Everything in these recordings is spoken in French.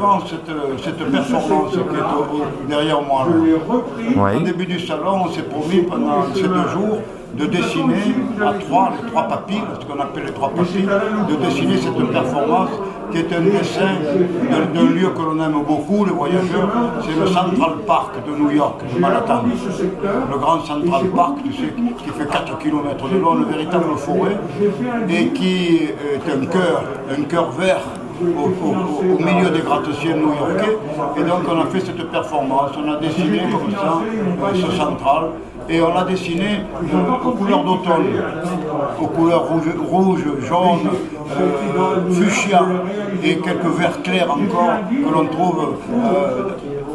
devant cette performance qui est derrière moi, là, au début du salon, on s'est promis pendant ces 2 jours de dessiner à 3, les 3 papilles, ce qu'on appelle les 3 papilles, de dessiner cette performance qui est un dessin d'un lieu que l'on aime beaucoup, les voyageurs, c'est le Central Park de New York, de Manhattan. Le grand Central Park, tu sais, qui fait 4 km de long, une véritable forêt, et qui est un cœur vert au milieu des gratte-ciels new-yorkais. Et donc on a fait cette performance, on a dessiné comme ça ce central, et on l'a dessiné aux couleurs d'automne, aux couleurs rouge, jaune, fuchsia et quelques verts clairs encore que l'on trouve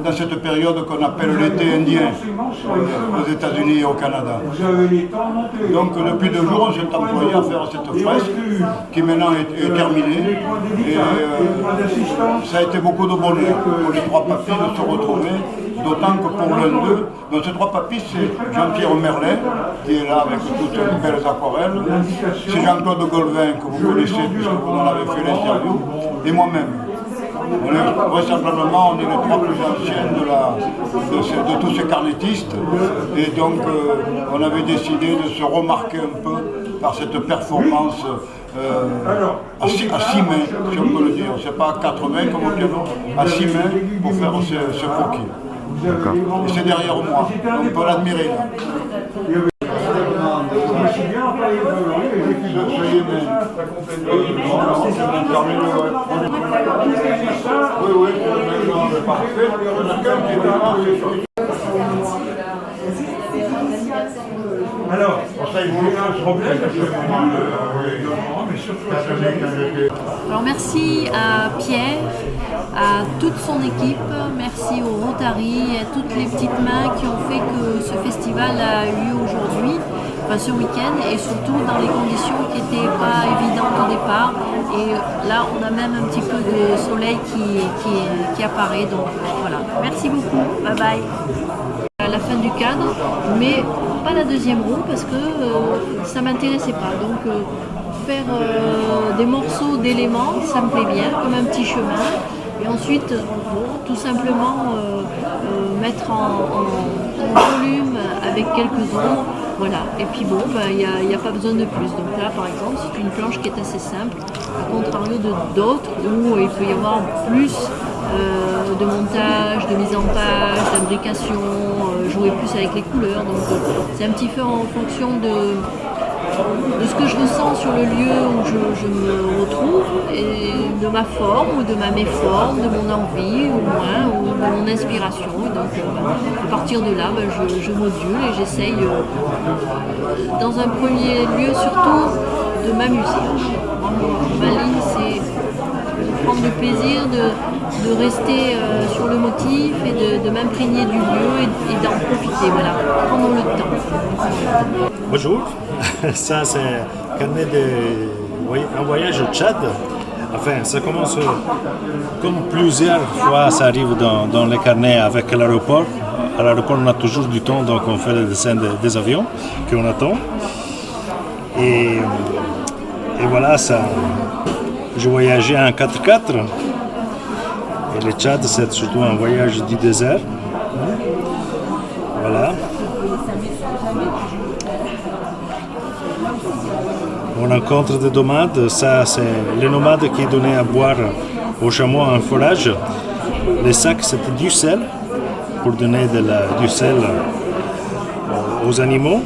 dans cette période qu'on appelle l'été indien aux États-Unis et au Canada. Donc depuis 2 jours, on s'est employé à faire cette fresque qui maintenant est terminée. Et ça a été beaucoup de bonheur pour les 3 papis de se retrouver, d'autant que pour l'un d'eux, donc ces 3 papis, c'est Jean-Pierre Merlet, qui est là avec toutes les belles aquarelles, c'est Jean-Claude Golvin, que vous connaissez puisque vous en avez fait l'interview, et moi-même. Vraisemblablement, on est les 3 plus anciens de tous ces carnétistes, et donc on avait décidé de se remarquer un peu par cette performance à 6 mains, si on peut le dire. C'est pas à 4 mains comme au piano, à 6 mains pour faire ce croquis. Et c'est derrière moi, on peut l'admirer là. Alors merci à Pierre, à toute son équipe, merci au Rotary, à toutes les petites mains qui ont fait que ce festival a eu lieu aujourd'hui, enfin ce week-end, et surtout dans les conditions qui n'étaient pas évidentes au départ. Et là on a même un petit peu de soleil qui apparaît, donc voilà. Merci beaucoup, bye bye. À la fin du cadre, mais pas la deuxième roue parce que ça m'intéressait pas. Donc faire des morceaux d'éléments, ça me plaît bien, comme un petit chemin. Et ensuite, tout simplement mettre en volume avec quelques ombres. Voilà. Et puis bon, il n'y a pas besoin de plus. Donc là, par exemple, c'est une planche qui est assez simple, à contrario de d'autres où il peut y avoir plus de montage, de mise en page, d'imbrication, jouer plus avec les couleurs. Donc c'est un petit peu en fonction de ce que je ressens sur le lieu où je me retrouve, et de ma forme ou de ma méforme, de mon envie ou moins, ou de mon inspiration. Et donc à partir de là, je module et j'essaye, dans un premier lieu surtout, de m'amuser. Ma ligne, c'est de prendre du plaisir, de rester sur le motif et de m'imprégner du lieu et d'en profiter, voilà, pendant le temps. Bonjour, ça c'est carnet un voyage au Tchad. Enfin, ça commence comme plusieurs fois ça arrive dans les carnets avec l'aéroport. À l'aéroport, on a toujours du temps, donc on fait le dessin des avions qu'on attend. Et voilà, ça. Je voyageais en 4x4. Et le Tchad, c'est surtout un voyage du désert. Voilà. On rencontre des nomades. Ça, c'est les nomades qui donnaient à boire aux chameaux en forage. Les sacs, c'était du sel pour donner du sel aux animaux.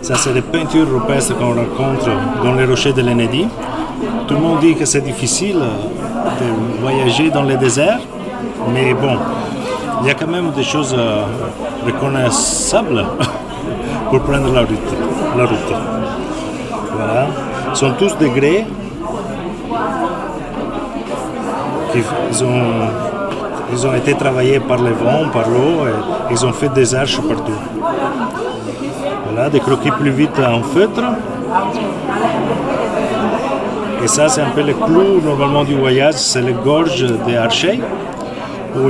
Ça, c'est les peintures rupestres qu'on rencontre dans les rochers de l'Enedi. Tout le monde dit que c'est difficile de voyager dans le désert, mais bon, il y a quand même des choses reconnaissables pour prendre la route. Voilà. Ils sont tous des grès. Ils ont été travaillés par le vent, par l'eau, et ils ont fait des arches partout. Voilà, des croquis plus vite en feutre. Et ça, c'est un peu le clou normalement du voyage, c'est les gorges des Archers, où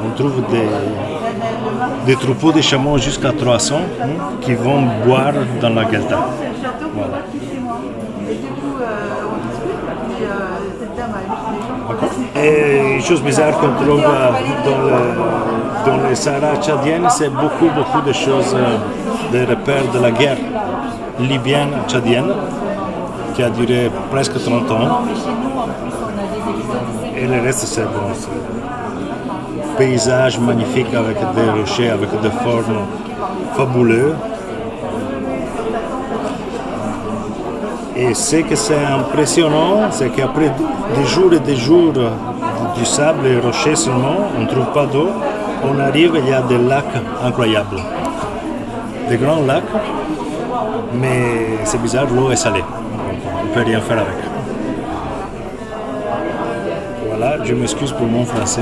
on trouve des troupeaux de chameaux jusqu'à 300 qui vont boire dans la Gelta. Voilà. Et chose bizarre qu'on trouve dans le Sahara tchadien, c'est beaucoup de choses, des repères de la guerre libyenne tchadienne, qui a duré presque 30 ans. Et le reste, c'est bon. Paysage magnifique avec des rochers, avec des formes fabuleuses. Et ce que c'est impressionnant, c'est qu'après des jours et des jours du sable et rochers seulement, on ne trouve pas d'eau, on arrive et il y a des lacs incroyables. Des grands lacs, mais c'est bizarre, l'eau est salée. On ne peut rien faire avec. Voilà, je m'excuse pour mon français.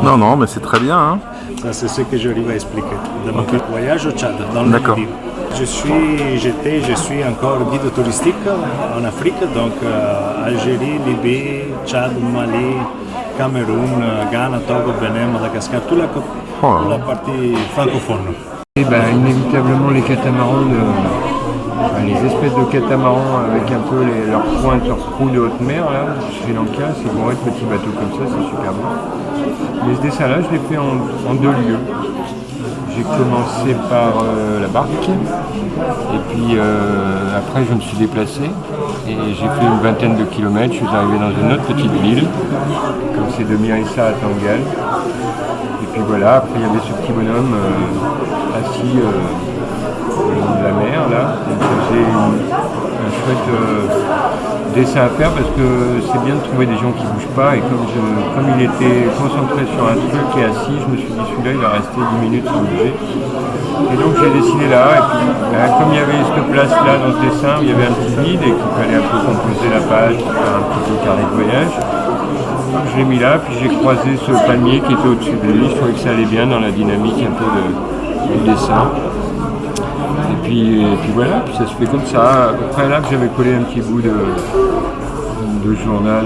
Non, mais c'est très bien. Hein. Ça, c'est ce que j'arrive à expliquer. De mon voyage au Tchad, dans le Mali. Je suis encore guide touristique en Afrique, donc Algérie, Libye, Tchad, Mali, Cameroun, Ghana, Togo, Bénin, Madagascar, toute la partie francophone. Et inévitablement les catamarans, les espèces de catamarans avec un peu leurs pointes, leurs proues de haute mer, là, Sri Lanka, c'est bon, être petits bateaux comme ça, c'est super bon. Mais ce dessin-là, je l'ai fait en 2 lieux. J'ai commencé par la barque et puis après je me suis déplacé et j'ai fait une vingtaine de kilomètres. Je suis arrivé dans une autre petite ville, comme c'est de Mérissa à Tangal. Et puis voilà, après il y avait ce petit bonhomme assis au long de la mer là. Donc j'ai un chouette dessin à faire parce que c'est bien de trouver des gens qui ne bougent pas et comme il était concentré sur un truc et assis, je me suis dit celui-là il va rester 10 minutes sans bouger. Et donc j'ai dessiné là et puis comme il y avait cette place là dans ce dessin, il y avait un petit vide et qu'il fallait un peu composer la page pour faire un petit peu carnet de voyage. Donc je l'ai mis là, puis j'ai croisé ce palmier qui était au-dessus de lui, je trouvais que ça allait bien dans la dynamique un peu du dessin. Et puis voilà, puis ça se fait comme ça. Après là, j'avais collé un petit bout de journal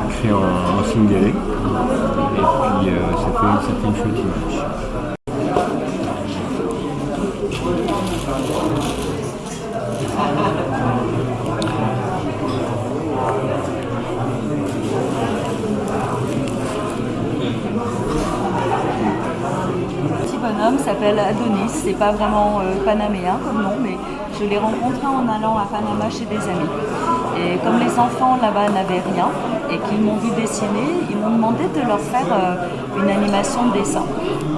écrit en singalais. Et puis ça fait une chouette image. L'homme s'appelle Adonis, c'est pas vraiment panaméen comme nom, mais je l'ai rencontré en allant à Panama chez des amis. Et comme les enfants là-bas n'avaient rien et qu'ils m'ont vu dessiner, ils m'ont demandé de leur faire une animation de dessin.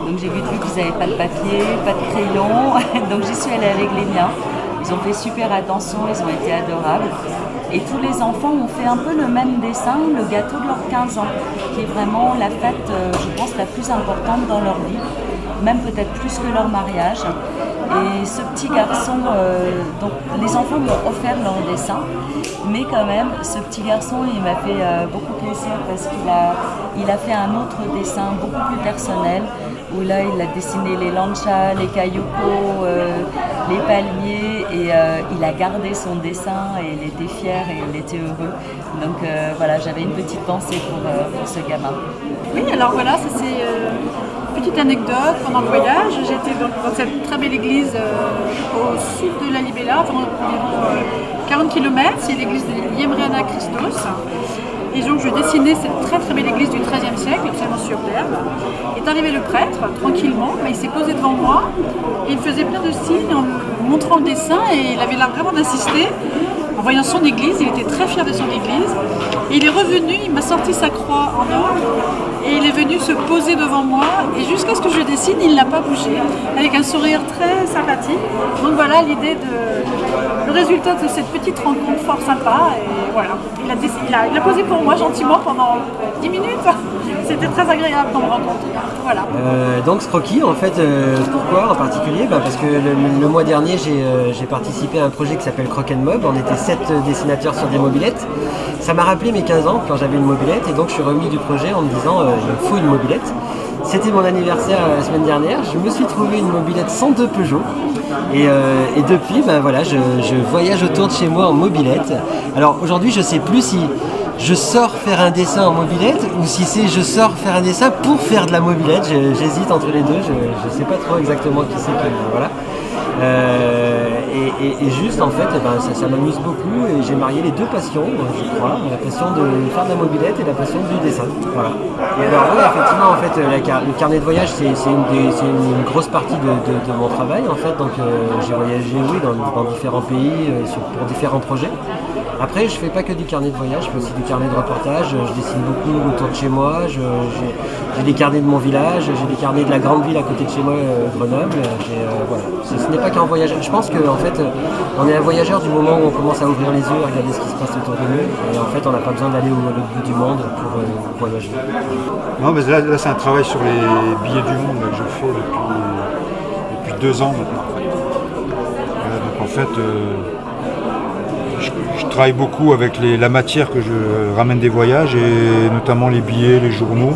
Donc j'ai vu qu'ils n'avaient pas de papier, pas de crayon, donc j'y suis allée avec les miens. Ils ont fait super attention, ils ont été adorables. Et tous les enfants ont fait un peu le même dessin, le gâteau de leurs 15 ans, qui est vraiment la fête, je pense, la plus importante dans leur vie. Même peut-être plus que leur mariage. Et ce petit garçon, donc les enfants m'ont offert leur dessin, mais quand même, ce petit garçon, il m'a fait beaucoup plaisir parce qu'il a fait un autre dessin beaucoup plus personnel, où là, il a dessiné les lanchas, les cayucos, les palmiers, et il a gardé son dessin, et il était fier, et il était heureux. Donc voilà, j'avais une petite pensée pour ce gamin. Oui, alors voilà, ça c'est... Petite anecdote, pendant le voyage, j'étais dans cette très belle église au sud de la Libella, environ 40 km, c'est l'église de Yemreana Christos. Et donc je dessinais cette très très belle église du XIIIe siècle, absolument superbe. Est arrivé le prêtre, tranquillement, mais il s'est posé devant moi, et il faisait plein de signes en me montrant le dessin, et il avait l'air vraiment d'insister. En voyant son église, il était très fier de son église. Et il est revenu, il m'a sorti sa croix en or, et il est venu se poser devant moi, et jusqu'à ce que je dessine, il n'a pas bougé, avec un sourire très sympathique. Donc voilà l'idée le résultat de cette petite rencontre fort sympa, et voilà. Il a posé pour moi gentiment pendant 10 minutes. C'était très agréable comme rencontre. Voilà. Donc ce croquis, en fait, pourquoi en particulier ? Parce que le mois dernier, j'ai participé à un projet qui s'appelle Crock & Mob. On était 7 dessinateurs sur des mobilettes. Ça m'a rappelé mes 15 ans quand j'avais une mobilette, et donc je suis remis du projet en me disant il me faut une mobilette. C'était mon anniversaire la semaine dernière, je me suis trouvé une mobilette 102 Peugeot, et depuis voilà, je voyage autour de chez moi en mobilette. Alors aujourd'hui je ne sais plus si je sors faire un dessin en mobilette ou si c'est je sors faire un dessin pour faire de la mobilette. J'hésite entre les deux, je ne sais pas trop exactement qui c'est qui, voilà. Et juste en fait, ça m'amuse beaucoup et j'ai marié les deux passions, je crois, la passion de faire de la mobilette et la passion du dessin. Voilà. Et alors oui, effectivement, en fait, le carnet de voyage c'est une grosse partie de mon travail en fait. Donc j'ai voyagé dans différents pays pour différents projets. Après, je fais pas que du carnet de voyage, je fais aussi du carnet de reportage. Je dessine beaucoup autour de chez moi. J'ai des carnets de mon village, j'ai des carnets de la grande ville à côté de chez moi, Grenoble. Voilà. Ce n'est pas qu'un voyageur. Je pense qu'en fait, on est un voyageur du moment où on commence à ouvrir les yeux, à regarder ce qui se passe autour de nous. Et en fait, on n'a pas besoin d'aller au bout du monde pour voyager. Non, mais là, c'est un travail sur les billets du monde que je fais depuis 2 ans maintenant. Voilà, donc en fait, je travaille beaucoup avec la matière que je ramène des voyages, et notamment les billets, les journaux.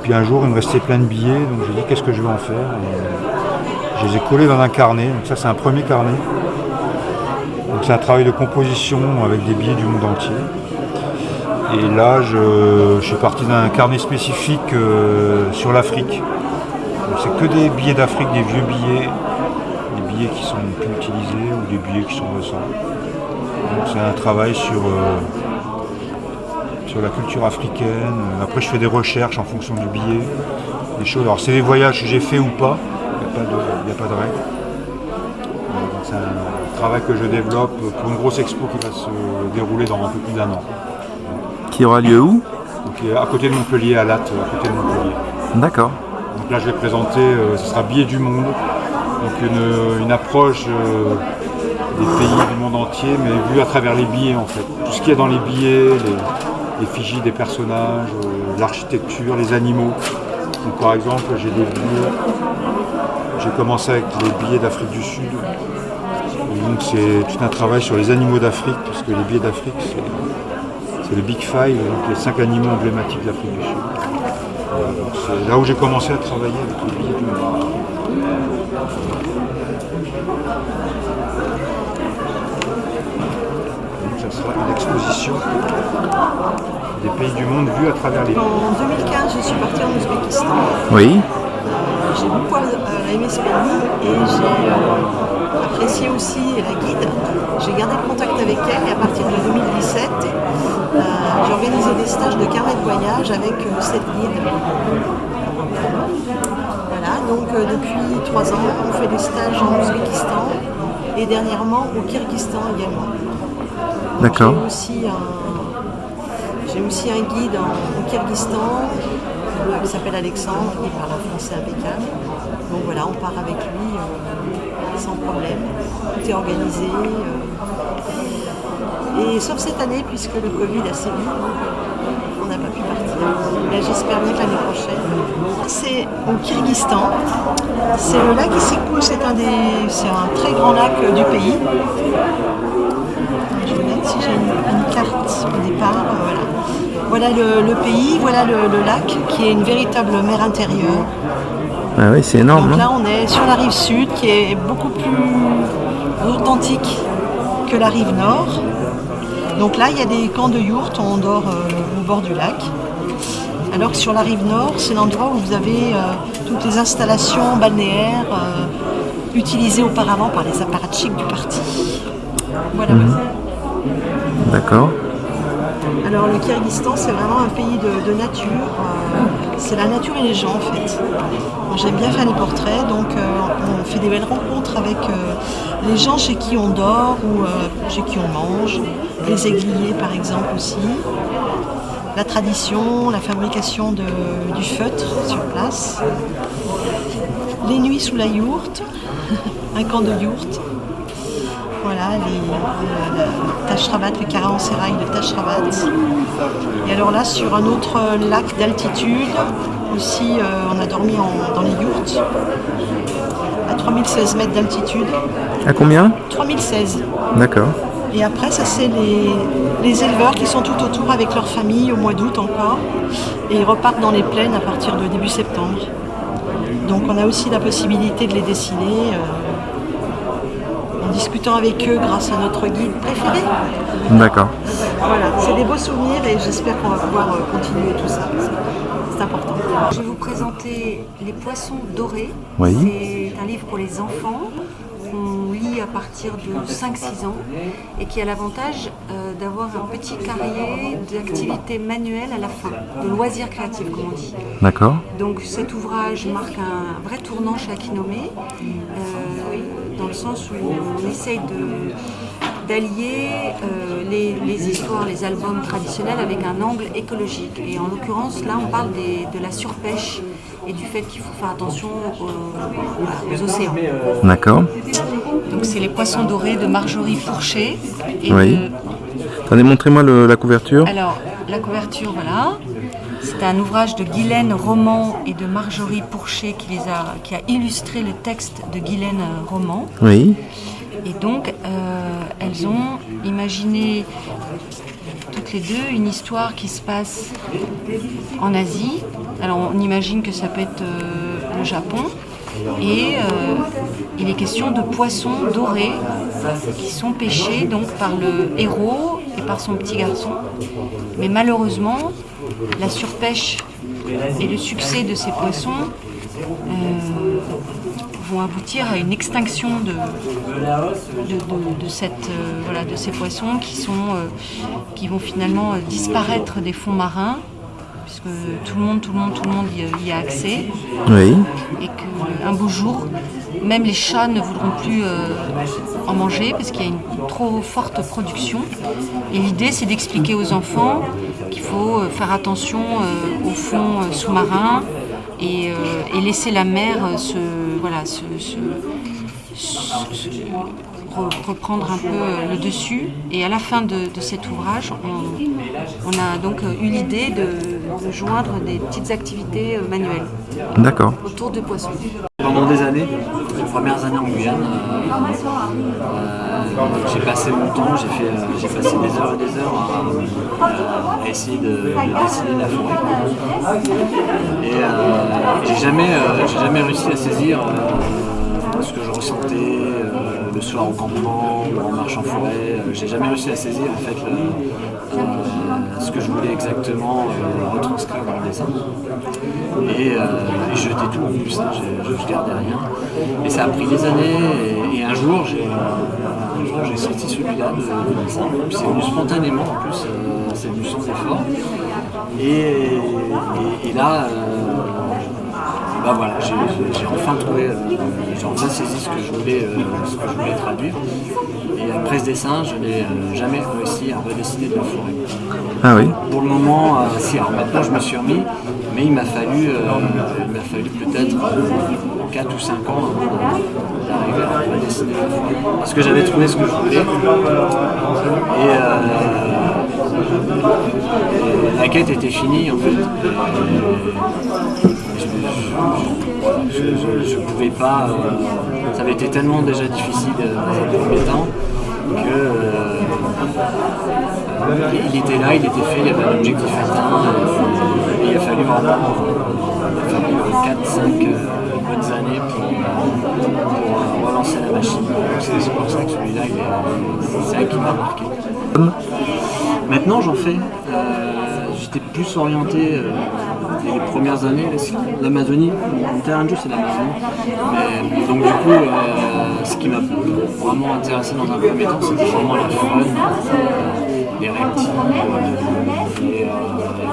Puis un jour, il me restait plein de billets, donc j'ai dit qu'est-ce que je vais en faire. Et je les ai collés dans un carnet, donc ça c'est un premier carnet. Donc c'est un travail de composition avec des billets du monde entier. Et là, je suis parti d'un carnet spécifique sur l'Afrique. Donc c'est que des billets d'Afrique, des vieux billets, des billets qui sont plus utilisés ou des billets qui sont récents. Donc c'est un travail sur la culture africaine. Après, je fais des recherches en fonction du billet, des choses. Alors c'est des voyages que j'ai fait ou pas, il n'y a pas de règle. Donc, c'est un travail que je développe pour une grosse expo qui va se dérouler dans un peu plus d'1 an. Qui aura lieu où? Donc, à côté de Montpellier, à Latte, à côté de Montpellier. D'accord. Donc là, je vais présenter, ce sera Billets du monde, donc une approche des pays du monde entier, mais vu à travers les billets en fait. Tout ce qu'il y a dans les billets, l'effigie des personnages, l'architecture, les animaux. Donc, par exemple, j'ai des billets, j'ai commencé avec les billets d'Afrique du Sud. Et donc c'est tout un travail sur les animaux d'Afrique, parce que les billets d'Afrique, c'est le Big Five, donc les 5 animaux emblématiques d'Afrique du Sud. Voilà, donc c'est là où j'ai commencé à travailler avec les billets du monde. Ça sera une exposition des pays du monde vus à travers les pays. En 2015, je suis partie en Ouzbékistan. Oui. J'ai beaucoup aimé ce pays et j'ai apprécié aussi la guide. J'ai gardé le contact avec elle et à partir de 2017, j'ai organisé des stages de carnet de voyage avec cette guide. Voilà, donc depuis 3 ans, on fait des stages en Ouzbékistan et dernièrement au Kyrgyzstan également. D'accord. J'ai aussi un guide au Kyrgyzstan qui s'appelle Alexandre, qui parle un français impeccable. Donc voilà, on part avec lui sans problème. Tout est organisé. Et sauf cette année, puisque le Covid a sévi, on n'a pas pu partir. Là, j'espère bien que l'année prochaine. C'est au Kyrgyzstan. C'est le lac Issyk-Kul, c'est un très grand lac du pays. Je vais mettre si j'ai une carte au départ. Voilà le pays, voilà le lac qui est une véritable mer intérieure. Ah oui, c'est énorme. Donc là, on est sur la rive sud qui est beaucoup plus authentique que la rive nord. Donc là, il y a des camps de yourtes, on dort au bord du lac. Alors que sur la rive nord, c'est l'endroit où vous avez toutes les installations balnéaires utilisées auparavant par les apparatchiks du parti. Voilà. D'accord. Alors le Kyrgyzstan, c'est vraiment un pays de nature. C'est la nature et les gens en fait. J'aime bien faire des portraits, donc on fait des belles rencontres avec les gens chez qui on dort ou chez qui on mange. Les aiguillés par exemple aussi. La tradition, la fabrication du feutre sur place. Les nuits sous la yourte, un camp de yourte. Voilà, le Tashrabat, le caravansérail de Tashrabat. Et alors là, sur un autre lac d'altitude, aussi, on a dormi dans les yourtes, à 3016 mètres d'altitude. À combien? 3016. D'accord. Et après, ça c'est les éleveurs qui sont tout autour avec leur famille au mois d'août encore. Et ils repartent dans les plaines à partir de début septembre. Donc on a aussi la possibilité de les dessiner. En discutant avec eux grâce à notre guide préféré. D'accord. Voilà, c'est des beaux souvenirs et j'espère qu'on va pouvoir continuer tout ça. C'est important. Je vais vous présenter Les Poissons dorés. Oui. C'est un livre pour les enfants qu'on lit lit à partir de 5-6 ans et qui a l'avantage d'avoir un petit carrier d'activités manuelles à la fin, de loisirs créatifs comme on dit. D'accord. Donc cet ouvrage marque un vrai tournant chez Akinomé, dans le sens où on essaye d'allier les histoires, les albums traditionnels avec un angle écologique. Et en l'occurrence, là, on parle de la surpêche et du fait qu'il faut faire attention aux océans. D'accord. Donc c'est les poissons dorés de Marjorie Pourchet. Et oui. Attendez, montrez-moi la couverture. Alors, la couverture, voilà. C'est un ouvrage de Guylaine Roman et de Marjorie Pourchet qui a illustré le texte de Guylaine Roman. Oui. Et donc, elles ont imaginé toutes les deux une histoire qui se passe en Asie. Alors, on imagine que ça peut être le Japon. Et il est question de poissons dorés qui sont pêchés donc, par le héros et par son petit garçon. Mais malheureusement, la surpêche et le succès de ces poissons vont aboutir à une extinction de ces poissons qui vont finalement disparaître des fonds marins, puisque tout le monde y a accès. Oui. Et qu'un beau jour, même les chats ne voudront plus en manger parce qu'il y a une trop forte production. Et l'idée, c'est d'expliquer aux enfants qu'il faut faire attention aux fonds sous-marins et laisser la mer reprendre un peu le dessus. Et à la fin de cet ouvrage, on a donc eu l'idée de joindre des petites activités manuelles. D'accord. Autour de poissons. Pendant des années, les premières années en Guyane, j'ai passé mon temps, j'ai passé des heures et des heures à essayer de dessiner la forêt. Et j'ai jamais réussi à saisir ce que je ressentais le soir au campement ou en marche en forêt. J'ai jamais réussi à saisir en fait ce que je voulais exactement retranscrire dans le dessin. Et je jetais tout en plus, hein, je gardais rien. Et ça a pris des années et un jour j'ai sorti celui-là de dessin. Puis c'est venu spontanément en plus, c'est venu sans effort. Et là, voilà, j'ai enfin trouvé, j'ai enfin saisi ce que je voulais traduire. Et après ce dessin, je n'ai jamais réussi à redessiner de la forêt. Ah oui. Pour le moment, si, alors maintenant je me suis remis, mais il m'a fallu peut-être 4 ou 5 ans avant d'arriver à redessiner la forêt. Parce que j'avais trouvé ce que je voulais. Et la quête était finie en fait. Je pouvais pas, ça avait été tellement déjà difficile dans un premier temps que il était là, il était fait, il y avait un objectif atteint et il a fallu vraiment 4-5 bonnes années pour relancer la machine. C'est pour ça que celui-là, c'est ça qui m'a marqué. Maintenant j'en fais, j'étais plus orienté les premières années, l'Amazonie, mon terrain de jeu c'est l'Amazonie. Donc du coup, ce qui m'a vraiment intéressé dans un premier temps, c'était vraiment la faune, les reptiles,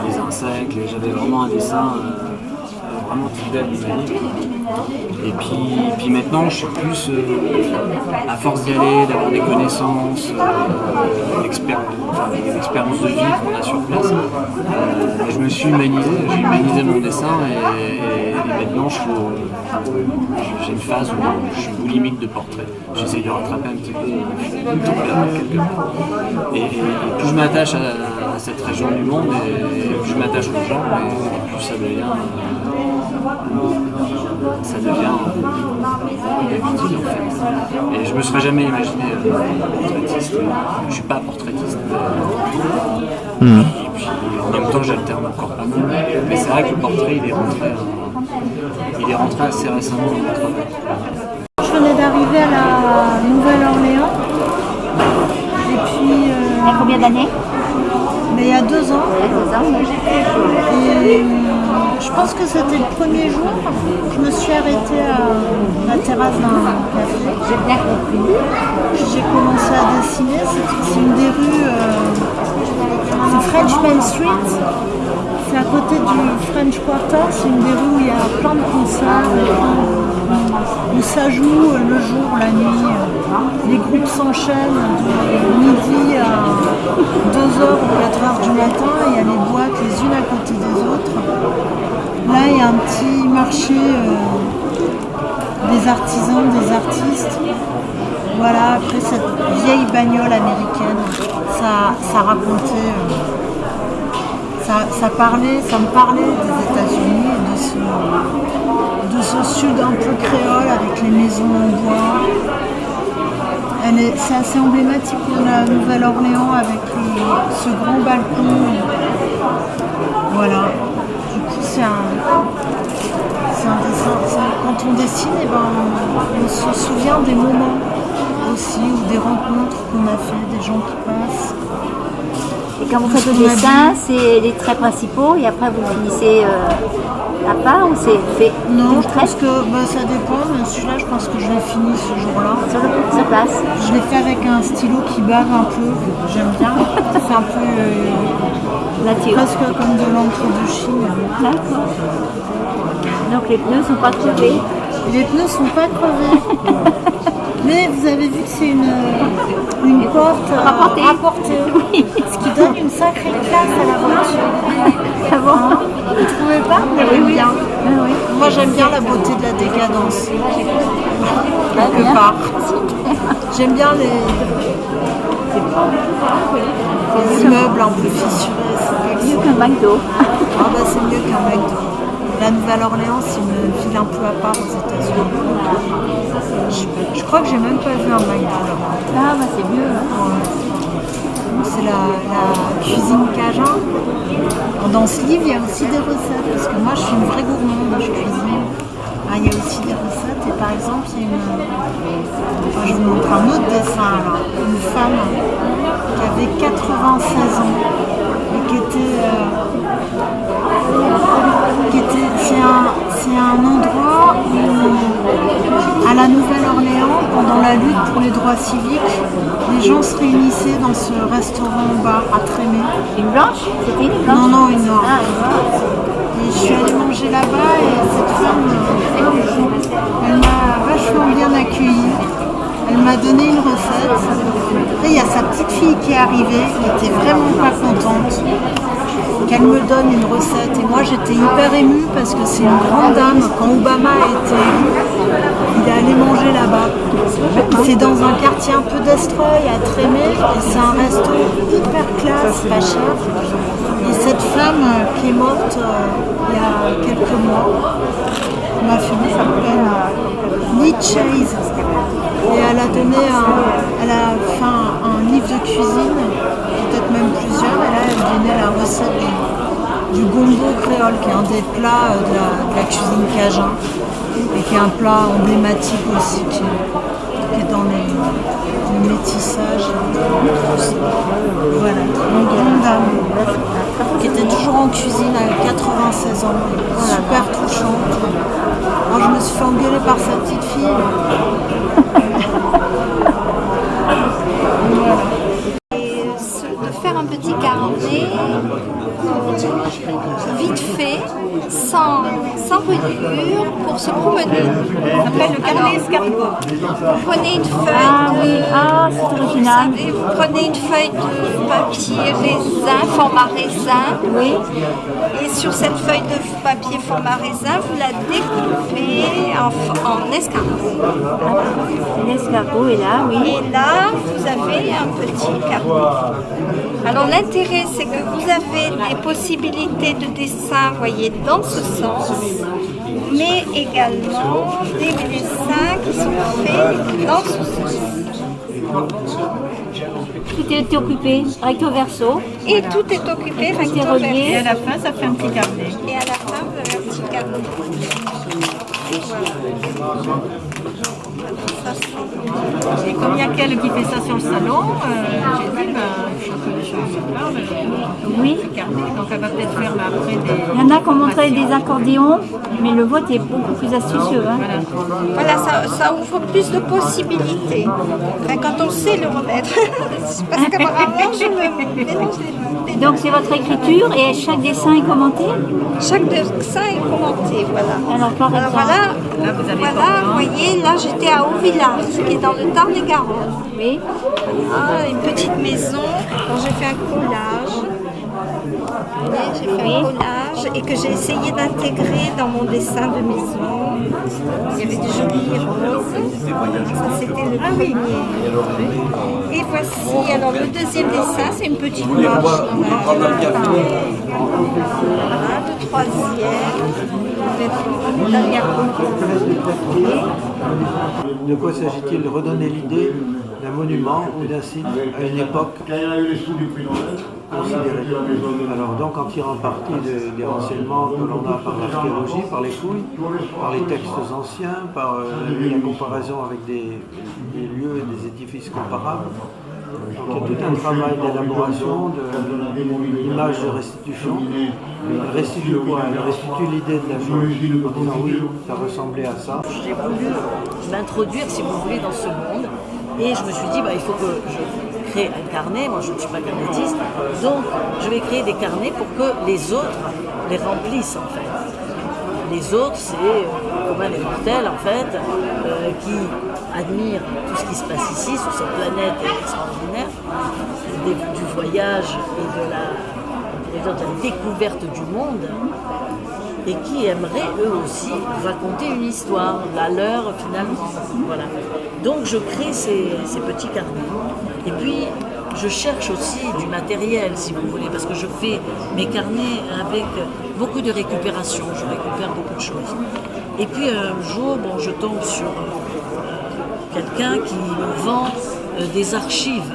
les insectes. J'avais vraiment un dessin vraiment typé à l'Amazonie. Et puis maintenant, je suis plus, à force d'y aller, d'avoir des connaissances, l'expérience de vie qu'on a sur place, je me suis humanisé, j'ai humanisé mon dessin et maintenant j'ai une phase où je suis boulimique de portraits. J'essaye de rattraper un petit peu quelque part. Et plus je m'attache à cette région du monde, et plus je m'attache aux gens, et plus ça devient utile en fait. Et je me serais jamais imaginé portraitiste. Je suis pas portraitiste. Et puis en même temps j'alterne encore pas mal. Mais c'est vrai que le portrait il est rentré assez récemment dans mon travail. Je venais d'arriver à la Nouvelle-Orléans. Et puis. Il y a combien d'années? Mais il y a 2 ans. Il y a 2 ans. Et Je pense que c'était le premier jour. Je me suis arrêtée à la terrasse d'un café. J'ai bien compris. J'ai commencé à dessiner. C'est une des rues. C'est Frenchman Street. C'est à côté du French Quarter. C'est une des rues où il y a plein de concerts, où ça joue le jour, la nuit. Les groupes s'enchaînent de midi à 2h ou 4h du matin. Il y a les boîtes les unes à côté des autres. Là, il y a un petit marché des artisans, des artistes. Voilà, après cette vieille bagnole américaine, ça racontait, ça me parlait des États-Unis et de ce sud un peu créole avec les maisons en bois. C'est assez emblématique de la Nouvelle-Orléans avec ce grand balcon. Voilà. Du coup, c'est un dessin. Quand on dessine, on se souvient des moments aussi, ou des rencontres qu'on a fait, des gens qui passent. Et quand vous faites le dessin, c'est les traits principaux et après vous finissez à part ou c'est fait? Non, je pense que ça dépend, mais celui-là, je pense que je l'ai fini ce jour-là. Sur place. Je l'ai fait avec un stylo qui bave un peu, j'aime bien. Ça fait un peu nature. Presque comme de l'encre de Chine. D'accord. Donc les pneus sont pas crevés? Les pneus sont pas crevés. Mais vous avez vu que c'est une porte rapportée. Oui. Ce qui donne une sacrée classe à la voiture. Ah bon? Vous trouvez pas? Oui. Bien. Oui. Moi j'aime bien la beauté de la décadence. Quelque part. J'aime bien les immeubles un peu fissurés. C'est mieux qu'un McDo. C'est mieux qu'un McDo. La Nouvelle-Orléans, c'est une ville un peu à part aux États-Unis. Je crois que j'ai même pas vu un McDo là-bas. Ah c'est mieux. C'est la cuisine cajun. Dans ce livre, il y a aussi des recettes, parce que moi je suis une vraie gourmande, je cuisine. Il y a aussi des recettes, et par exemple, il y a je vous montre un autre dessin là. Une femme qui avait 96 ans et qui était c'est un endroit où, à la Nouvelle-Orléans, pendant la lutte pour les droits civiques, les gens se réunissaient dans ce restaurant-bar à Trémé. Une blanche? C'était une blanche? Non, une noire. Et je suis allée manger là-bas et cette femme, elle m'a vachement bien accueillie. Elle m'a donné une recette. Après, il y a sa petite fille qui est arrivée, qui était vraiment pas contente qu'elle me donne une recette. Et moi, j'étais hyper émue parce que c'est une grande dame. Quand Obama a été élu, il est allé manger là-bas. C'est dans un quartier un peu d'Estreuil, à Trémé, et c'est un resto hyper classe, pas cher. Et cette femme qui est morte il y a quelques mois, ma fille s'appelle Lee Chase. Et elle a donné un livre de cuisine, peut-être même plusieurs, et là elle donnait la recette du gombo créole, qui est un des plats de la cuisine cajun, et qui est un plat emblématique aussi, qui est dans le métissage. Voilà, une grande dame, qui était toujours en cuisine à 96 ans, super touchante. Moi je me suis fait engueuler par sa petite fille. Et de faire un petit carnet vite fait, sans brûlure, pour se promener. Ça s'appelle le carnet escargot. Vous prenez une feuille c'est original. Vous savez, vous prenez une feuille de papier raisin, format raisin. Oui. Et sur cette feuille de papier format raisin, vous la découpez en escargot. L'escargot est là, oui. Et là, vous avez un petit carnet. Alors l'intérêt, c'est que vous avez des possibilités de dessin, voyez, dans ce sens, mais également des dessins qui sont faits dans ce sens. Tout est occupé, recto verso. Et tout est occupé recto verso. Et à la fin, ça fait un petit carnet. Et à la fin, vous avez un petit carnet. Voilà. Ça, c'est- Et comme il y a qu'elle qui fait ça sur le salon, j'ai dit, je suis Oui. donc elle va peut-être faire après des... Il y en a qui ont montré des accordéons, mais le vôtre est beaucoup plus astucieux. Hein. Voilà, ça ouvre plus de possibilités. Enfin, quand on sait le remettre. Parce qu'apparemment, je me mélange les Donc c'est votre écriture et chaque dessin est commenté? Chaque dessin est commenté, voilà. Alors par exemple, Là, vous voyez, là j'étais à Haut-Villars, qui est dans le Tarn-et-Garonne. Oui. Voilà, une petite maison dont j'ai fait un collage. Vous voyez, j'ai fait un collage et que j'ai essayé d'intégrer dans mon dessin de maison. Il y avait du joli rose. Ça, c'était le premier. Et voici, alors le deuxième dessin, c'est une petite marche. Voilà, le troisième. De quoi s'agit-il? De redonner l'idée d'un monument ou d'un site à une époque considérée. Alors donc en tirant parti des renseignements que l'on a par l'archéologie, par les fouilles, par les textes anciens, par la comparaison avec des lieux et des édifices comparables. Donc il y a tout un travail d'élaboration, d'image de restitution. Elle restitue quoi? Elle restitue l'idée de la chose en disant oui, ça ressemblait à ça. J'ai voulu m'introduire, si vous voulez, dans ce monde. Et je me suis dit, il faut que je crée un carnet. Moi, je ne suis pas carnétiste. Donc, je vais créer des carnets pour que les autres les remplissent, en fait. Les autres, c'est commun des mortels, en fait, qui admirent tout ce qui se passe ici, sur cette planète extraordinaire, du voyage et de la découverte du monde, et qui aimeraient eux aussi raconter une histoire, la leur finalement. Voilà. Donc je crée ces petits carnets. Et puis je cherche aussi du matériel, si vous voulez, parce que je fais mes carnets avec beaucoup de récupération, je récupère beaucoup de choses. Et puis un jour, je tombe sur quelqu'un qui me vend des archives,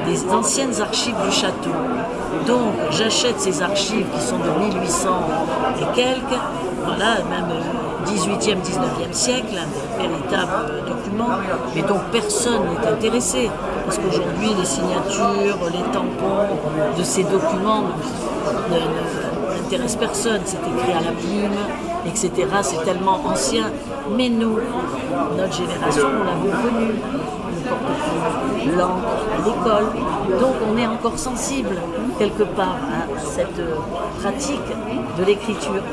des anciennes archives du château. Donc j'achète ces archives qui sont de 1800 et quelques, voilà, même 18e, 19e siècle, un véritable document, mais donc personne n'est intéressé, parce qu'aujourd'hui les signatures, les tampons de ces documents n'intéressent personne, c'est écrit à la plume, etc. C'est tellement ancien, mais nous, notre génération, nous l'avons connu. L'encre à l'école, donc on est encore sensible quelque part à cette pratique de l'écriture.